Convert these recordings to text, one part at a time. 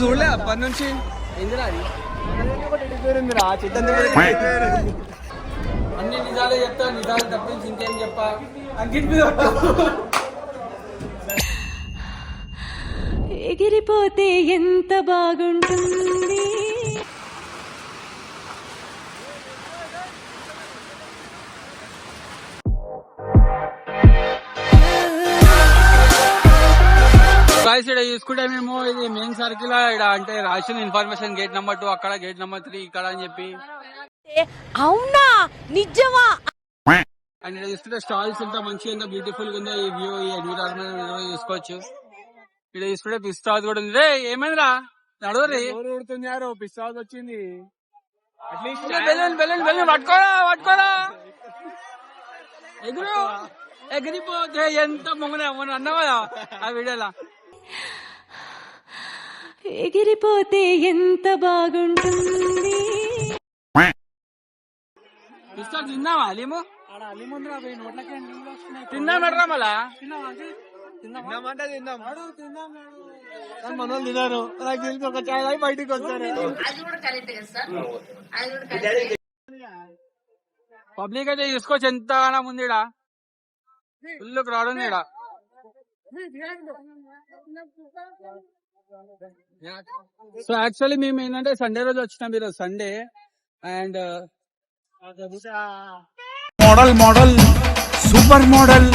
చూడలే అప్పటి నుంచి అన్ని నిజాలే చెప్తా, నిజాలు తప్పించి ఇంకేం చెప్పా. ఎగిరిపోతే ఎంత బాగుంటుంది. ఇక్కడ చూసుకుంటే మేము ఇది మెయిన్ సర్కిల్ ఇక్కడ అంటే రాసిన ఇన్ఫర్మేషన్ గేట్ నెంబర్ 2 అక్కడ, గేట్ నెంబర్ 3 ఇక్కడ అని చెప్పి. అవునా నిజమా? అండ్ ఇక్కడ చూస్తుంటే స్టాల్స్ ఎంత మంచిగా, ఎంత బ్యూటిఫుల్ గా ఉందో ఈ వ్యూ, ఈ ఎన్విరాన్మెంట్ చూసుకోవచ్చు. ఇక్కడ చూసుకుంటే పిస్తాజ్ కూడా ఉంది. ఏమైందిరా నడవరి పిస్తాజ్ వచ్చింది. పట్టుకోరా ఎగిరిపోతే ఎంత మొన్న అన్నవా ఆ వీడియోలా. ఎగిరిపోతే ఎంత బాగుంటుంది. పిస్తాజ్ తిన్నావా? అలీము తిన్నామరా మళ్ళా మనోళ్ళు తిన్నాను. నాకు తెలిసి ఒక చాయ్ బయటికి వస్తారు. పబ్లిక్ అయితే చూసుకోవచ్చు ఎంత ఉంది ఈడ, ఫుల్ క్రౌడ్ ఉంది ఈడ. సో యాక్చువల్లీ మేము ఏంటంటే సండే రోజు వచ్చినాం, ఈరోజు Sunday. And model super model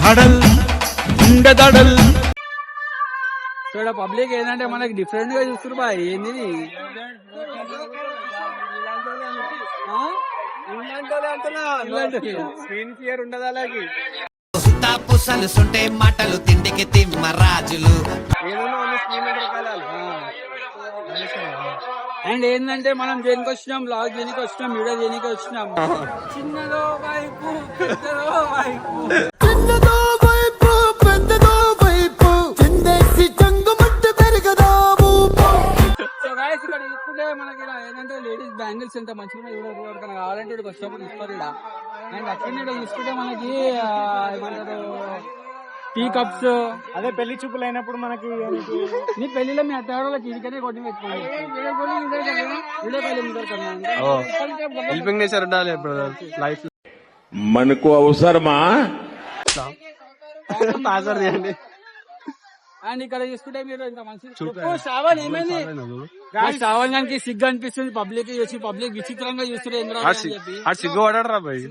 హడల్ ఉండదడల్. సో ఇక్కడ పబ్లిక్ ఏంటంటే మనకి డిఫరెంట్ గా చూస్తారు బా. ఏంది స్క్రీన్ క్లియర్ ఉండదు అలాగే. మాటలు తిండికి తిమ్మరాజులు. అండ్ ఏంటంటే మనం దేనికి వచ్చినాం, బ్లాగ్ దేనికి వచ్చినాం, వీడియో దేనికి వచ్చినాం. చిన్నదో వైపు పెద్దదో వైపు. సో గైస్ ఇక్కడ చూసుకుంటే మనకి ఇలా ఏంటంటే లేడీస్ బ్యాంగిల్స్ ఎంత మంచిగా ఎవరికైనా కావాలంటే ఇక్కడికి వచ్చినప్పుడు ఇస్తారు ఇక్కడ. అండ్ అట్లనే ఇక్కడ చూసుకుంటే మనకి టీ కప్స్, అదే పెళ్లి చూపులు అయినప్పుడు మనకి నీ పెళ్లిలో మీ అత్తగారులకు ఇదికనే కొట్టి పెట్టుకోండి. హెల్పింగ్ నేచర్ ఉండాలి లైఫ్. మనకు అవసరమా? అండ్ ఇక్కడ చూసుకుంటే మీరు ఇంకా మంచి శ్రావణ్ ఏమైంది? శ్రావణ్ గారికి సిగ్గు అనిపిస్తుంది. పబ్లిక్ వచ్చి పబ్లిక్ విచిత్రంగా చూస్తారు ఏంద్రా అని చెప్పి. సిగ్గు పడరా భయ్,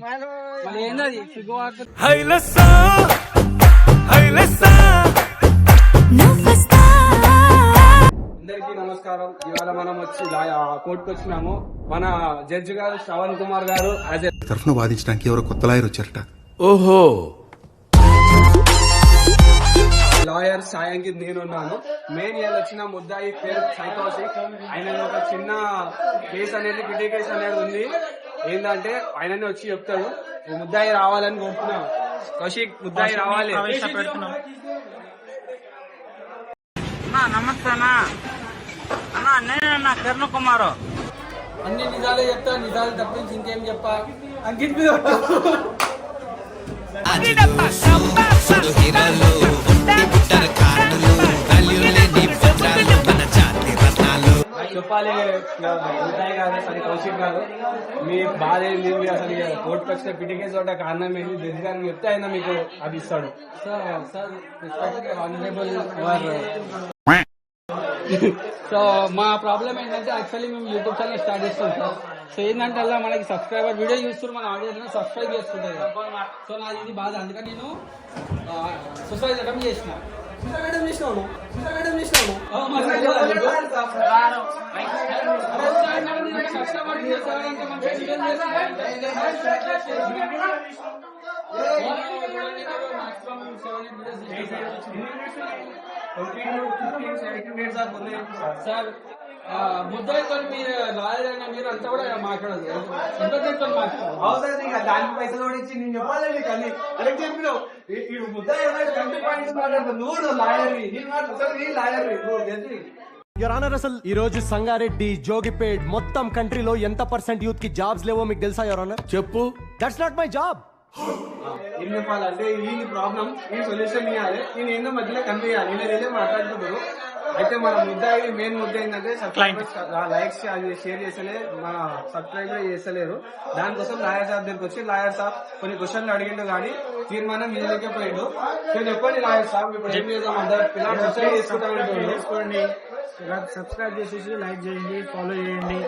మరి ఏంటది సిగ్గు అందరికీ నమస్కారం. ఇవాళ మనం వచ్చి కోర్టుకు వచ్చినాము. మన జడ్జి గారు శ్రవణ్ కుమార్ గారు తరఫున వాదించడానికి ఎవరో కొత్త లాయర్ వచ్చారట. ఓహో, లాయర్ సాయంకి నేనున్నాను. మెయిన్ ఇవాళ వచ్చిన ముద్దాయి పేరు సైకౌశిక్. ఆయన ఒక చిన్న కేసు అనేది, పిటి కేసు అనేది ఉంది. ఏంటంటే ఆయననే వచ్చి చెప్తాడు. ముద్దాయి రావాలని కోరుతున్నాం. కౌశిక్ ముద్దాయి రావాలి. నమస్తే అన్న, నేనన్నా కిరణ్ కుమార్. అన్ని నిజాలే చెప్తా, నిజాలు తప్పించి ఇంకేం చెప్పా. అంకిత్ చెప్పాలి ముద్దాయి గారు, అసలు కౌశిక్ గారు మీ బాధ ఏంది, మీరు అసలు కోర్టుకు వచ్చిన పిటి కేసు ఒకటి కారణం ఏంది, జడ్జి గారిని చెప్తే ఆయన మీకు అది ఇస్తాడు. సో మా ప్రాబ్లం ఏంటంటే యాక్చువల్లీ మేము యూట్యూబ్ ఛానల్ స్టార్ట్ చేస్తాం సార్. సో ఏంటంటే అలా మనకి సబ్స్క్రైబర్ వీడియో చూస్తున్నారు, మన ఆడియన్స్ సబ్స్క్రైబ్ చేసుకుంటారు. సో నాది ఇది బాధ, అందుకని నేను సూసైడ్ అటెంప్ట్ చేసిన. సార్ ముద్దాయితో మీరు లాయర్ అయినా మీరు అంతా కూడా మాట్లాడదు. దానికి పైసలు కూడా ఇచ్చి నేను చెప్పాలి కానీ అదే చెప్పినావు. నువ్వు లాయర్. యువర్ ఆనర్, అసలు ఈ రోజు సంగారెడ్డి, జోగిపేట్ మొత్తం కంట్రీలో ఎంత % యూత్ కి జాబ్స్ లేవో మీకు తెలుసా యువర్ ఆనర్? చెప్పు. That's not my job. ఏం చెప్పాలంటే ఈ ప్రాబ్లం ఈ సొల్యూషన్ ఇవ్వాలి. నేను ఏందో మధ్యలో కనిపించాలి. నేను ఏదో మాట్లాడుతున్నాను. అయితే మన ముద్దాయి మెయిన్ ముద్ద ఏంటంటే సబ్స్క్రైబర్స్ లైక్స్ షేర్ చేసలే మన సబ్స్క్రైబర్ చేస్తలేరు. దానికోసం లాయర్ సాబ్ దగ్గరికి వచ్చి లాయర్ సాబ్ కొన్ని క్వశ్చన్లు అడిగిండు కానీ తీర్మానం వీళ్ళకే పోయిండు. మీరు చెప్పండి లాయర్ సాబ్, ఇప్పుడు ఏం చేద్దాం అందరూ పిల్లలు సబ్స్క్రైబ్ చేసుకోండి, సబ్స్క్రైబ్ చేసేసి లైక్ చేయండి, ఫాలో చేయండి,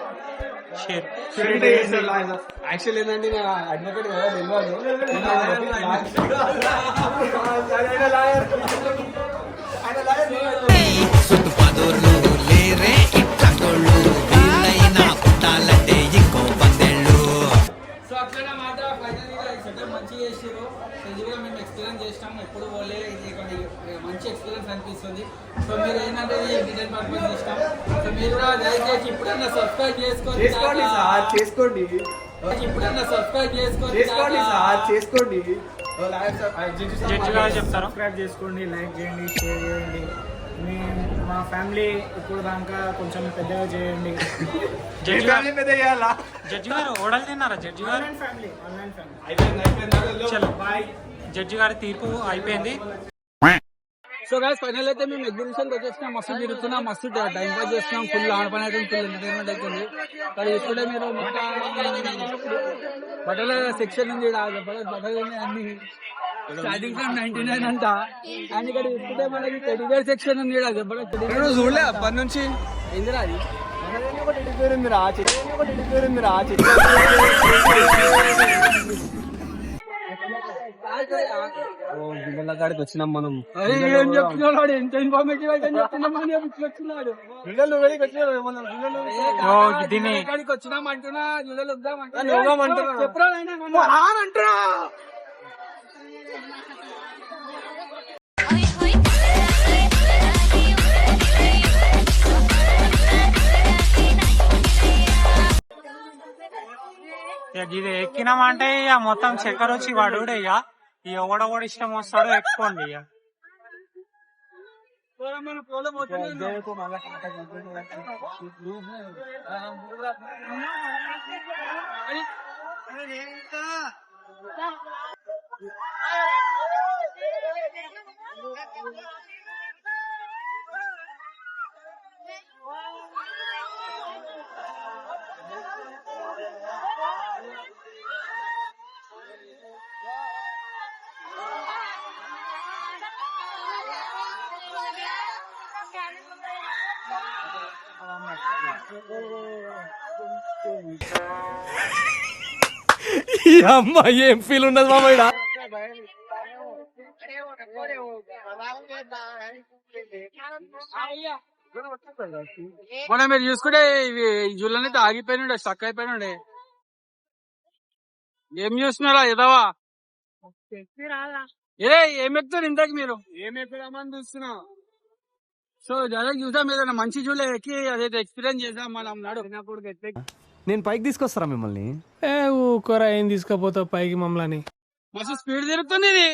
యాక్చువల్ ఏంటంటే నేను అడ్వకేట్ కదా సుట్టు పదోర్లు లేరే ఇట్టగోళ్ళు వీళ్ళైనా పుట్టాలంటే ఇంకో పందేళ్ళు. సో అట్లనే మాట ఫైనల్ గా సెటప్ మంచిగా చేసారు. ఇది కూడా మేము ఎక్స్పీరియన్స్ చేస్తాము, ఎప్పుడు పోలే, ఇది మంచి ఎక్స్పీరియన్స్ అనిపిస్తుంది. సో మీరు ఏంటంటే డిజైన్ పర్పస్ చేస్తాం. సో మీరు కూడా దయచేసి ఇప్పుడన్నా సబ్స్క్రైబ్ చేసుకోండి, ఇప్పుడన్నా సబ్స్క్రైబ్ చేసుకోండి. జడ్జి గారు చెప్తారు. సబ్స్క్రైబ్ చేసుకోండి, లైక్ చేయండి, షేర్ చేయండి. మా ఫ్యామిలీ ఇప్పుడు దాకా కొంచెం పెద్దగా చేయండి. జడ్జి గారు ఓడలు తిన్నారా? జడ్జి గారు ఆన్లైన్ ఫ్యామిలీ చలో బాయ్. జడ్జి గారి తీర్పు అయిపోయింది. సో గైస్ ఫైనల్ అయితే మేము ఎగ్జిబిషన్ వచ్చేసినాం, మస్తు తిరుగుతున్నాం, మస్తు టైం పాస్ చేస్తున్నాం, ఫుల్ ఆన్ పని అయితే ఫుల్ ఎంటర్టైన్మెంట్ అవుతుంది. కానీ ఇప్పుడే మీరు బట్టల సెక్షన్ ఉంది, బట్టలు అన్ని స్టార్టింగ్ ఫ్రమ్ 99 అంట. అండ్ ఇక్కడ ఇప్పుడే మనకి టెడ్డీబేర్ సెక్షన్ ఉంది, చూడలే అప్పటి నుంచి ఏందిరా అది? గిన్నెల కాడికి వచ్చినాం మనం. ఏం చెప్తున్నాడు? ఎంత ఇన్ఫర్మేటివ్ అయితే చెప్తున్నామని వచ్చినాడు. దీన్ని ఇక్కడికి వచ్చినాం అంటున్నా, జూడలు వద్దాం అంటున్నా. చెప్పరా అంటున్నా. ఇది ఎక్కినామంటే ఇక మొత్తం చక్కెర వచ్చి వాడు ఇక ఎవడెవడు ఇష్టం వస్తాడో ఎక్కుకోండి ఇక. ఈ అమ్మ ఏం ఫీల్ ఉండదు మామయ్య. మనం మీరు చూసుకుంటే ఇవి జుల్లనైతే ఆగిపోయినాడే, స్టక్ అయిపోయినాడే. ఏం చూస్తున్నారా ఎదవా? ఏం ఎక్కుతారు ఇంతకు మీరు? ఏం ఎప్పుడమ్మని చూస్తున్నా. సో డైరెక్ట్ చూసాం, ఏదైనా మంచి జూలే ఎక్కి అదైతే ఎక్స్పీరియన్స్ చేద్దాం మనం. నాడు నేను పైకి తీసుకొస్తారా మిమ్మల్ని? ఊకోరా, ఏం తీసుకపోతావు పైకి మమ్మల్ని? మస్తు స్పీడ్ తిరుగుతుంది ఇది.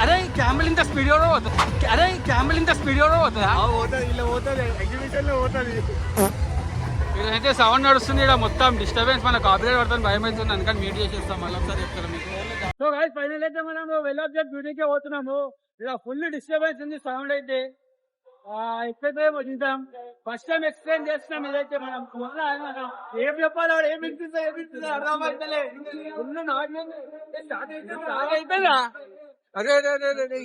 అరే క్యామెల్ ఇంత స్పీడ్ కూడా పోతుందా? ఎగ్జిబిషన్ లో పోతుంది. ఇదైతే సౌండ్ నడుస్తుంది, ఇక్కడ మొత్తం డిస్టర్బెన్స్, మన కాపీరైట్ పడుతుంది, భయం అవుతుంది, అందుకని మీట్ చేసేస్తాం. మళ్ళీ ఒకసారి చెప్తారా మీకు? సో గైస్ ఫైనల్ అయితే మనం వెల్ ఆఫ్ జెట్ బ్యూటీకే పోతున్నాము. ఇలా ఫుల్ డిస్టర్బెన్స్ ఉంది, సౌండ్ అయితే ఎక్కడైతే వచ్చింటాం. ఫస్ట్ టైం ఎక్స్ప్లెయిన్ చేస్తున్నాం. ఇదైతే మనం ఏం చెప్పాలో ఏం వినిపిస్తుందో అర్థమవుతలే. ఫుల్ స్టార్ట్ అయిపోయిందా? అరే అరే అరే అరే.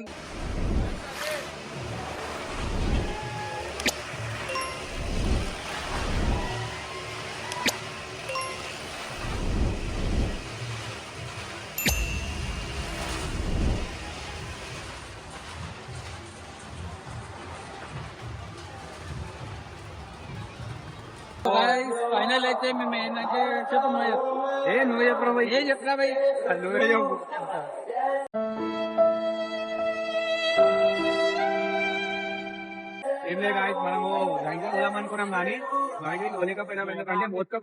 ఫైనల్ అయితే మేము ఏంటంటే చెప్పు, నువ్వు చెప్పరా భయ్, ఏం చెప్పరా భయ్, నువ్వే చెప్పు. ఏం లేదు గాయస్, మనము రంగా వెళ్దామనుకున్నాం కానీ రంగా వెళ్ళకపోయినాం. ఎందుకంటే మొత్తం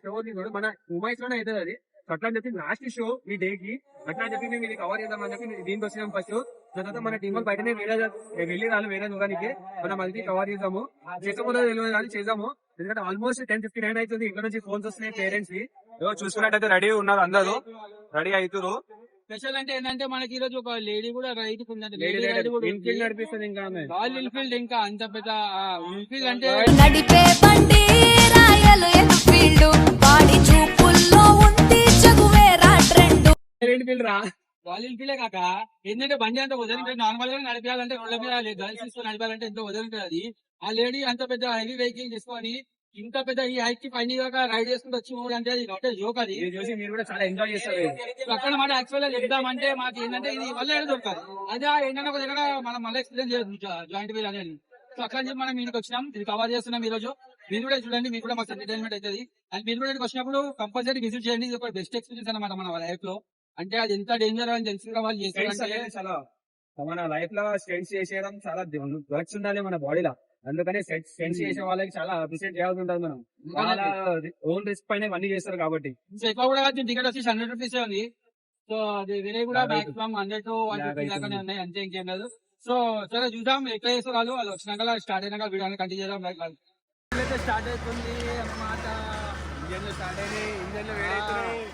షో కూడా మన ఉమైస్ లోనే అవుతుంది అది. అట్లా చెప్పి లాస్ట్ షో ఈ డే కి అట్లా చెప్పి మేము ఇది కవర్ చేద్దామని చెప్పి దీనికి వచ్చినాం ఫస్ట్. తర్వాత మన టీం వాళ్ళు బయటనే వెళ్ళి రాళ్ళు వేరే దూరానికి మనం అది కవర్ చేద్దాము. చేసకపోతే తెలియదు కానీ చేద్దాము. ఎందుకంటే ఆల్మోస్ట్ 10:59 అవుతుంది. ఇక్కడ నుంచి ఫోన్స్ వస్తున్నాయి పేరెంట్స్ కి. చూసుకున్నట్టయితే రెడీ ఉన్నారు, అందరూ రెడీ అవుతారు. స్పెషల్ అంటే ఏంటంటే మనకి ఈ రోజు ఒక లేడీ కూడా రైడ్ ఉందంటే లేడీ లేడీ రైడ్ కూడా ఇన్ఫీల్డ్ నడిపిస్తుంది ఇంకా ఆమె. రాయల్ ఎన్ఫీల్డ్ ఇంకా అంత పెద్ద ఎన్ఫీల్డ్ అంటే నడిపే బండి రాయలు ఎన్ఫీల్డ్ వాడి చూపుల్లో ఉంది జగువేరా ట్రెండ్ ఎన్ఫీల్డ్ రా. రాయల్ ఎన్ఫీల్డే కాక ఏంటంటే బండి అంత వదిలి నార్మల్ గా నడిపాలంటే రోడ్ల మీద గర్ల్స్ తీసుకొని నడిపాలంటే ఎంతో వదిలి ఉంటుంది అది. ఆ లేడీ అంత పెద్ద హెవీ వెహికల్ తీసుకొని ఇంత పెద్ద ఈ హైట్ కి పైన దాకా రైడ్ చేసుకుంటూ వచ్చి మూడు అంటే అది నాట్ జోక్ అది. ఇది చూసి మీరు కూడా చాలా ఎంజాయ్ చేస్తారు. సో అక్కడ మాట యాక్చువల్ గా చెప్దామంటే మాకు ఏంటంటే ఇది వల్ల ఏదో దొరకాలి అదే ఏంటంటే ఒక దగ్గర మనం మళ్ళీ ఎక్స్పీరియన్స్ చేయొచ్చు జాయింట్ వీల్ అనేది. సో అక్కడ నుంచి మనం ఇంటికి వచ్చినాం, ఇది కవర్ చేస్తున్నాం ఈ రోజు. మీరు కూడా చూడండి, మీకు కూడా మాకు ఎంటర్టైన్మెంట్ అవుతుంది. అండ్ మీరు కూడా ఇక్కడికి వచ్చినప్పుడు కంపల్సరీ విజిట్ చేయండి. ఇది ఒక బెస్ట్ ఎక్స్పీరియన్స్ అనమాట మన లైఫ్ లో. అంటే అది ఎంత డేంజర్ అని తెలిసి వాళ్ళు స్టెంట్స్ చేస్తారు అనేది చాలా మన లైఫ్ లో స్టెంట్స్ చేసేయడం చాలా వర్క్స్ ఉండాలి మన బాడీలో. అందుకని స్టెంట్స్ చేసే వాళ్ళకి చాలా అప్రిషియేట్ చేయాల్సి ఉంటుంది. మనం వాళ్ళ ఓన్ రిస్క్ పైన ఇవన్నీ చేస్తారు కాబట్టి. సో ఎక్కువ కూడా టికెట్ వచ్చి 100 రూపీస్ ఉంది. సో అది వేరే కూడా మాక్సిమం 100 to 150 దాకానే ఉన్నాయి, అంతే ఇంకేం లేదు. సో సరే చూద్దాం ఎట్లా చేస్తారు వాళ్ళు వచ్చినాక స్టార్ట్ అయినాక వీడియో కంటిన్యూ చేద్దాం. అయితే స్టార్ట్ అవుతుంది అన్నమాట. ఇంజన్లు స్టార్ట్ అయినాయి, ఇంజన్లు వేడవుతున్నాయి.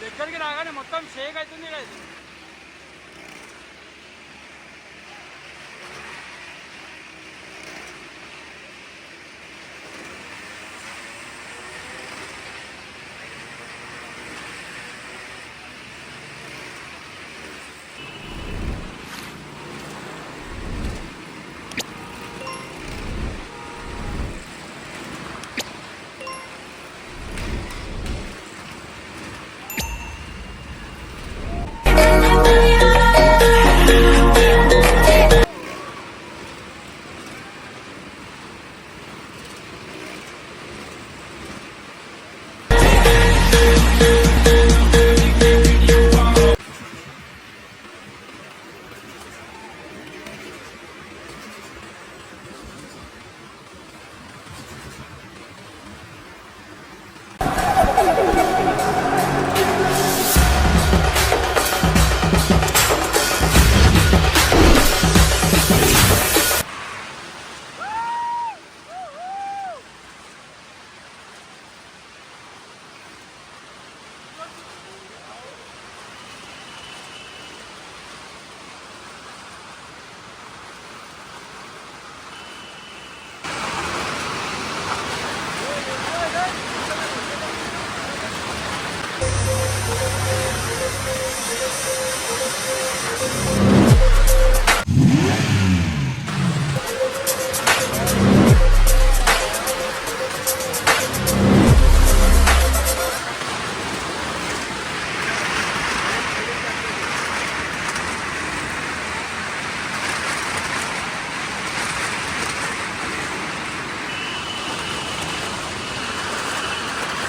దగ్గరికి రాగానే మొత్తం షేక్ అవుతుంది కదా ఇది.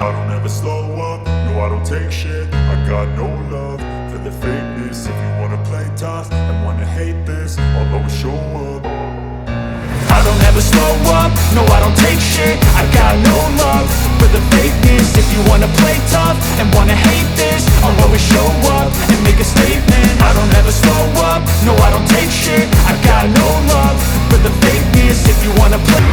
I don't ever slow up, no I don't take shit. I got no love for the fakeness. If you wanna play tough and wanna hate this, I'll always show up. I don't ever slow up, no I don't take shit. I got no love for the fakeness. If you wanna play tough and wanna hate this, I'll always show up and make a statement. I don't ever slow up, no I don't take shit. I got no love for the fakeness. If you wanna play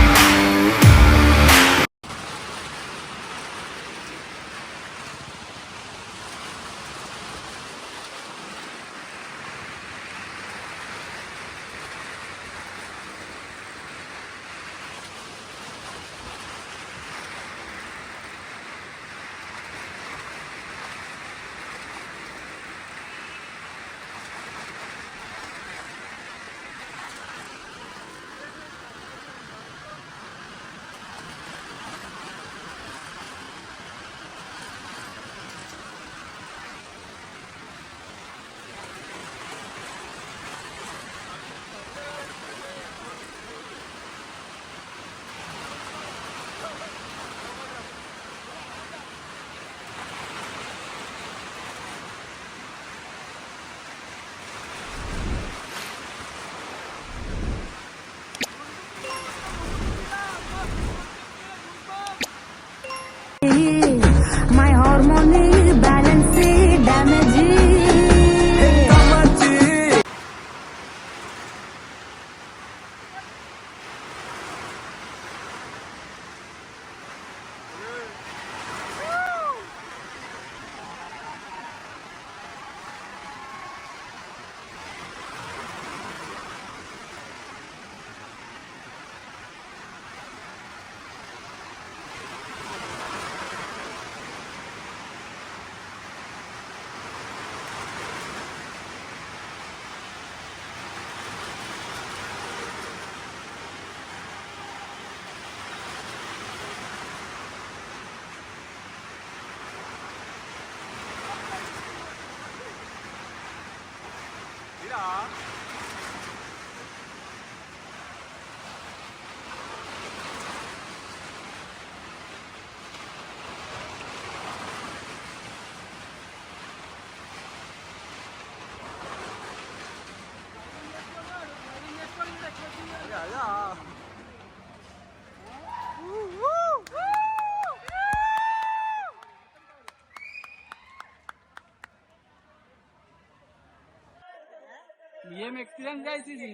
ఏం experience guys ఇది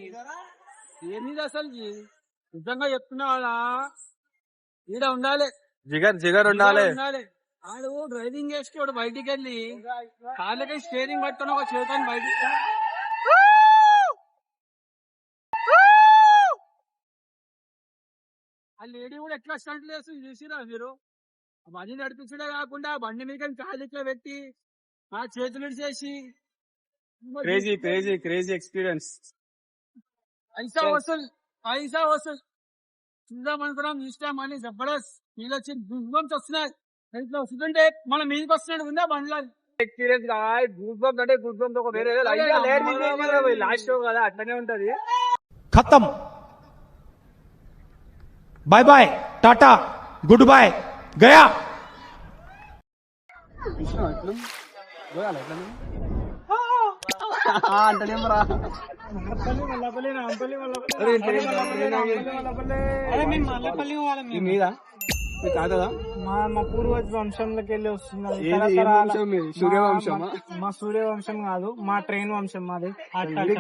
ఏంది అసలు నిజంగా చెప్తున్నావాడా ఈడ ఉండాలి జిగర్ ఉండాలి. ఆడు driving చేసి వాడు బయటికి వెళ్ళి కాళ్ళకి స్టీరింగ్ పట్టుకుని ఒక చేతాన్ని బయటికి ఆ లేడీ కూడా ఎట్లా స్టంట్ చేస్తుంది చూసిరా మీరు ఆ బండి నడిపించడే కాకుండా బండి మీద కాళ్ళు ఇట్లా పెట్టి ఆ చేతులు చేసి క్రేజీ ఎక్స్పీరియన్స్. ఐసా వసూల్ చూద్దాం అనుకున్నాం చూస్తామని జబర్దస్త్ నీళ్ళు వచ్చి గుజ్బంప్స్ వస్తున్నాయి ఇట్లా వస్తుంటే మన మీదకి వస్తున్నాడు ఉందా బండ్లో ఎక్స్పీరియన్స్ గూస్ అంటే గూస్ ఒక వేరే లాస్ట్ షో కదా అట్లనే ఉంటది. ఖతం. Bye bye, tata, good boy, గయా. మీద కాదా మా పూర్వజ వంశంలోకి వెళ్ళి వస్తున్నాం. సూర్యవంశమా? మా సూర్యవంశం కాదు, మా ట్రైన్ వంశం మాది.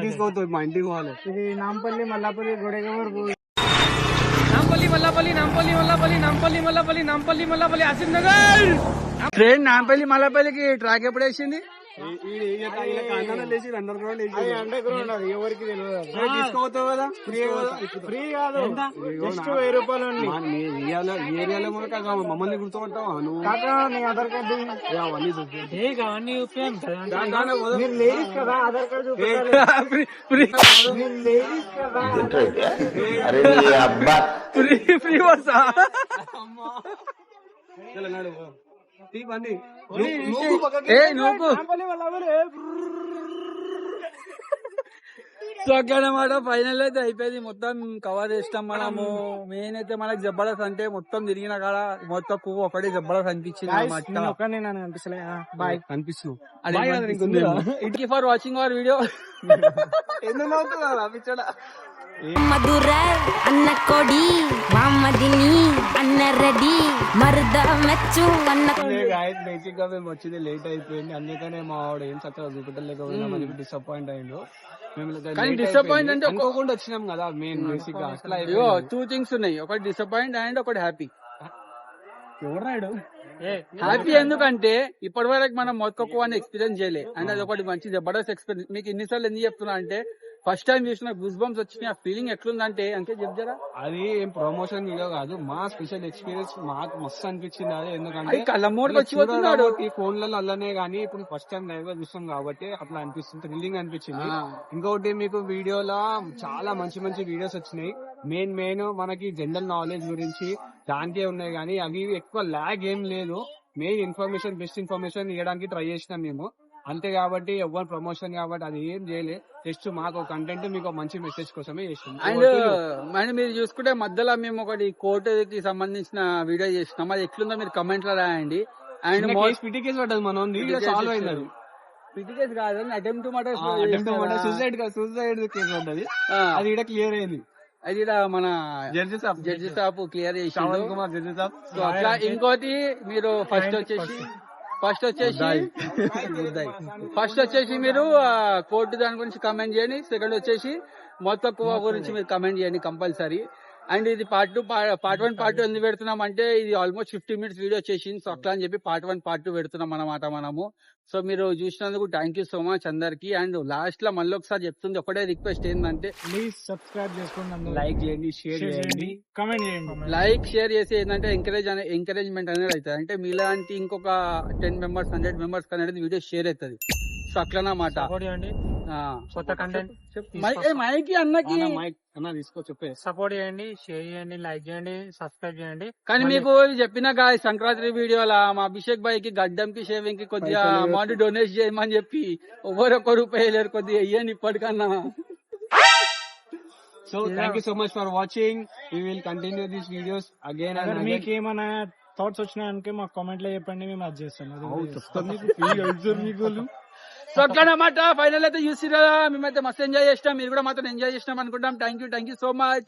తీసుకోవద్దు మా ఇంటికి పోవాలి. ఇది నాంపల్లి మల్లాపల్లి గొడగమూరు నాంపల్లి ఆసిఫ్ నగర్ ట్రైన్ నాంపల్లి మల్లపల్లికి ట్రాక్ ఎప్పుడు వేసింది అండర్ గ్రౌండ్. అది ఎవరికి తెలియదు. తీసుకోవద్దు కదా ఫ్రీ కాదు, జస్ట్ 1000 రూపాయలు ఉంది. ఏరియాలో మమ్మల్ని గుర్తుపట్టావా నువ్వు? కాకా నీ ఆధార్ కార్డు అవన్నీ మీరు లేడీస్ కదా, ఆధార్ కార్డు చూపించాలి. మీరు లేడీస్ కదా. ఫ్రీ వర్సా సో అట్లనమాట. ఫైనల్ అయితే అయిపోయింది, మొత్తం కవర్ చేస్తాం మనము. మెయిన్ అయితే మనకి జబర్దస్త్ అంటే మొత్తం తిరిగిన కాడ మొత్తం పువ్వు ఒకటి జబర్దస్త్ అనిపించింది అనిపిస్తలే. బాయ్ అనిపిస్తుంది. ఇట్కి ఫర్ వాచింగ్ అవర్ వీడియో. మధుర అన్న కొడి మామదిని అన్న రెడీ మరుద మెచ్చు అన్న బేసిక్ గా మేము వచ్చింది లేట్ అయిపోయింది, అందుకనే మా వాడు ఏం చక్కగా చూపెట్టలేకపోయినా డిసప్పాయింట్ అయ్యిండు. మేము డిసప్పాయింట్ అంటే ఒక్కోకుండా వచ్చినాం కదా మెయిన్ బేసిక్ గా. అట్లా 2 థింగ్స్ ఉన్నాయి, ఒకటి డిసప్పాయింట్ అండ్ ఒకటి హ్యాపీ. ఎవరాడు హ్యాపీ ఎందుకంటే ఇప్పటి వరకు మనం మొత్తం ఎక్స్పీరియన్స్ చేయలే, అండ్ అది ఒకటి మంచి జబర్దస్త్ ఎక్స్పీరియన్స్. మీకు ఎన్నిసార్లు ఎందుకు చెప్తున్నా అంటే ఫస్ట్ టైం చూసిన గూస్ బంప్స్ వచ్చిన ఆ ఫీలింగ్ ఎట్లుందంటే అంతే చెప్తారా. అది ఏం ప్రమోషన్ వీడియో కాదు, మా స్పెషల్ ఎక్స్పీరియన్స్ మాకు మస్తు అనిపించింది. అది ఎందుకంటే కళ్ళమూడికి వచ్చి పోతున్నాడు ఈ ఫోన్లలో అల్లనే గానీ ఇప్పుడు ఫస్ట్ టైం లైవ్ గా చూస్తాం కాబట్టి అట్లా అనిపిస్తుంది, థ్రిల్లింగ్ అనిపించింది. ఇంకొకటి మీకు వీడియోలో చాలా మంచి మంచి వీడియోస్ వచ్చినాయి. మెయిన్ మనకి జనరల్ నాలెడ్జ్ గురించి దానికే ఉన్నాయి, కానీ అవి ఎక్కువ ల్యాగ్ ఏం లేదు. మెయిన్ ఇన్ఫర్మేషన్ బెస్ట్ ఇన్ఫర్మేషన్ ఇవ్వడానికి ట్రై చేసినాం మేము అంతే. కాబట్టి ఎవరు ప్రమోషన్ కాబట్టి అది ఏం చేయలే, జస్ట్ మాకు కంటెంట్ మీకు మంచి మెసేజ్ కోసమే చేసినాం. అండ్ మీరు చూసుకుంటే మధ్యలో మేము ఒకటి కోర్టుకి సంబంధించిన వీడియో చేసినాం, అది ఎట్లుందో మీరు కమెంట్ లో రాయండి. అండ్ పిటి కేసు పడ్డది, మనం సాల్వ్ అయింది. అది పిటి కేసు కాదు, attempt to murder suicide case పడ్డది, అది ఇక్కడ క్లియర్ అయింది. అది మన జడ్జి సాబ్ క్లియర్ చేసి కుమార్ జడ్జి సాబ్. సో అట్లా ఇంకోటి మీరు ఫస్ట్ వచ్చేసి మీరు కోర్టు దాని గురించి కమెంట్ చేయండి. సెకండ్ వచ్చేసి మొత్తం కువా గురించి మీరు కమెంట్ చేయండి కంపల్సరీ. అండ్ ఇది పార్ట్ 1 పార్ట్ 2 ఎందుకు పెడుతున్నాం అంటే ఇది ఆల్మోస్ట్ 50 minutes వీడియో వచ్చేసింది. సో అట్లా అని చెప్పి పార్ట్ 1 పార్ట్ 2 పెడుతున్నాం అన్నమాట మనము. సో మీరు చూసినందుకు థ్యాంక్ యూ సో మచ్ అందరికి. అండ్ లాస్ట్ లో మళ్ళీ ఒకసారి చెప్తుంది, ఒకటే రిక్వెస్ట్ ఏంటంటే ప్లీజ్ సబ్స్క్రైబ్ చేసుకోండి, లైక్ చేయండి, షేర్ చేయండి, కామెంట్ చేయండి. లైక్ షేర్ చేసి ఏంటంటే ఎంకరేజ్మెంట్ అనేది అవుతుంది. అంటే మీలాంటి ఇంకొక 10 members 100 members అనేది వీడియో షేర్ అవుతుంది. సో అట్లనమాట. కొత్త కంటెంట్ మైకి అన్నకి తీసుకో చెప్పే. సపోర్ట్ చేయండి, షేర్ చేయండి, లైక్ చేయండి, సబ్స్క్రైబ్ చేయండి. కానీ మీకు చెప్పిన సంక్రాంతి వీడియోలా మా అభిషేక్ భాయ్ కి గడ్డంకి షేవింగ్ కి కొద్దిగా అమౌంట్ డొనేట్ చేయమని చెప్పి ఒక్క రూపాయి లేరు, కొద్దిగా ఇయ్యండి ఇప్పటికన్నా. So thank you so much for watching. We will continue these videos again. మీకు ఏమైనా థాట్స్ వచ్చినాయనుకో మాకు కామెంట్ లో చెప్పండి, మేము అది చేస్తాం. సో అట్లనమాట. ఫైనల్ అయితే చూసి కదా, మేమైతే మస్తు ఎంజాయ్ చేసినాం, మీరు కూడా మాత్రం ఎంజాయ్ చేసినాం అనుకుంటాం. Thank you so much.